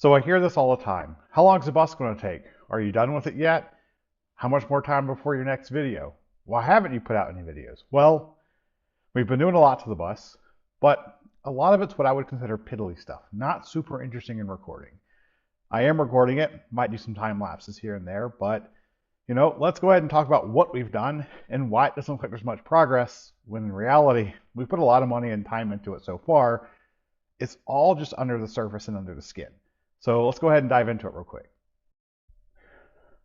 So I hear this all the time. How long is the bus going to take? Are you done with it yet? How much more time before your next video? Why haven't you put out any videos? Well, we've been doing a lot to the bus, but a lot of it's what I would consider piddly stuff, not super interesting in recording. I am recording it, might do some time lapses here and there, but let's go ahead and talk about what we've done and why it doesn't look like there's much progress, when in reality, we've put a lot of money and time into it so far. It's all just under the surface and under the skin. So let's go ahead and dive into it real quick.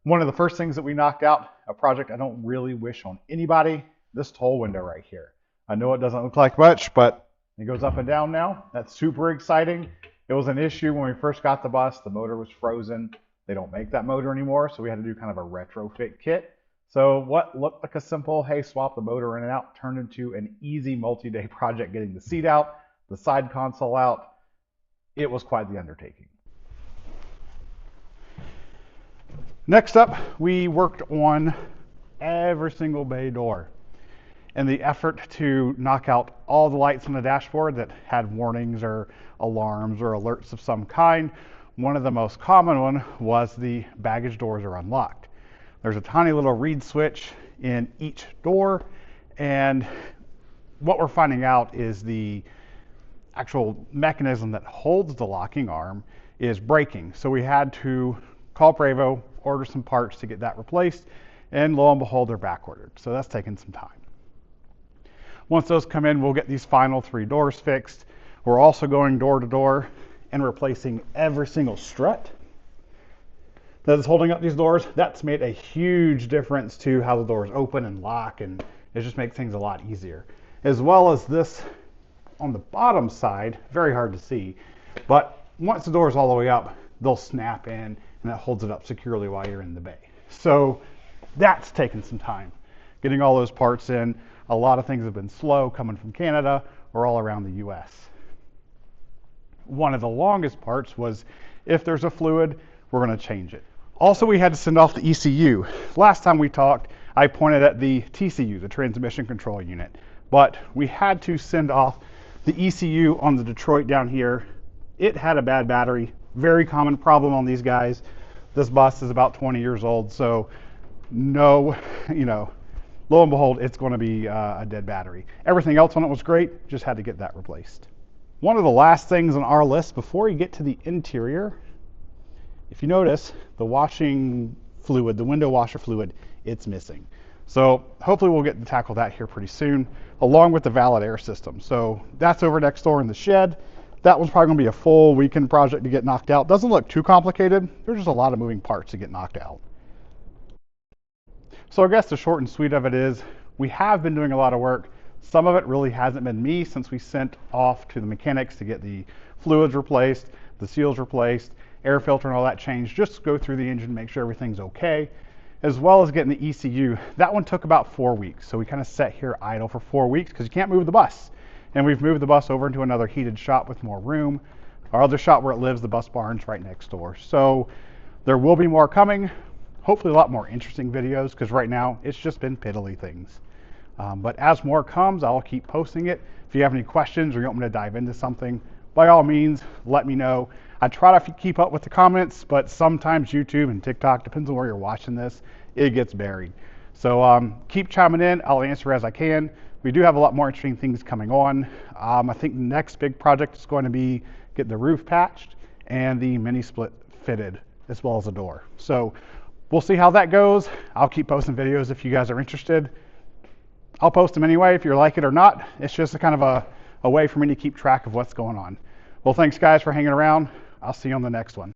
One of the first things that we knocked out, a project I don't really wish on anybody, this toll window right here. I know it doesn't look like much, but it goes up and down now. That's super exciting. It was an issue when we first got the bus. The motor was frozen. They don't make that motor anymore, so we had to do kind of a retrofit kit. So what looked like a simple, hey, swap the motor in and out, turned into an easy multi-day project getting the seat out, the side console out. It was quite the undertaking. Next up, we worked on every single bay door. In the effort to knock out all the lights on the dashboard that had warnings or alarms or alerts of some kind, one of the most common one was the baggage doors are unlocked. There's a tiny little reed switch in each door, and what we're finding out is the actual mechanism that holds the locking arm is breaking. So we had to call Prevo, order some parts to get that replaced, and lo and behold, they're back ordered. So that's taken some time. Once those come in, we'll get these final 3 doors fixed. We're also going door to door and replacing every single strut that is holding up these doors. That's made a huge difference to how the doors open and lock, and it just makes things a lot easier. As well as this on the bottom side, very hard to see, but once the door is all the way up, they'll snap in and that holds it up securely while you're in the bay. So that's taken some time. Getting all those parts in, a lot of things have been slow coming from Canada or all around the US. One of the longest parts was if there's a fluid, we're going to change it. Also, we had to send off the ECU. Last time we talked, I pointed at the TCU, the transmission control unit, but we had to send off the ECU on the Detroit down here. It had a bad battery, very common problem on these guys. This bus is about 20 years old, so lo and behold, it's going to be a dead battery. Everything else on it was great, just had to get that replaced. One of the last things on our list before you get to the interior, if you notice, the washing fluid, the window washer fluid, it's missing. So hopefully we'll get to tackle that here pretty soon, along with the valid air system. So that's over next door in the shed. That one's probably going to be a full weekend project to get knocked out. Doesn't look too complicated. There's just a lot of moving parts to get knocked out. So I guess the short and sweet of it is we have been doing a lot of work. Some of it really hasn't been me, since we sent off to the mechanics to get the fluids replaced, the seals replaced, air filter and all that changed, just to go through the engine, make sure everything's okay, as well as getting the ECU. That one took about 4 weeks. So we kind of sat here idle for 4 weeks because you can't move the bus. And we've moved the bus over into another heated shop with more room. Our other shop where it lives, the bus barn's right next door. So there will be more coming. Hopefully a lot more interesting videos, because right now it's just been piddly things. But as more comes, I'll keep posting it. If you have any questions or you want me to dive into something, by all means, let me know. I try to keep up with the comments, but sometimes YouTube and TikTok, depends on where you're watching this, it gets buried. So keep chiming in. I'll answer as I can. We do have a lot more interesting things coming on. I think the next big project is going to be getting the roof patched and the mini split fitted, as well as a door. So we'll see how that goes. I'll keep posting videos if you guys are interested. I'll post them anyway if you like it or not. It's just a kind of a way for me to keep track of what's going on. Well, thanks guys for hanging around. I'll see you on the next one.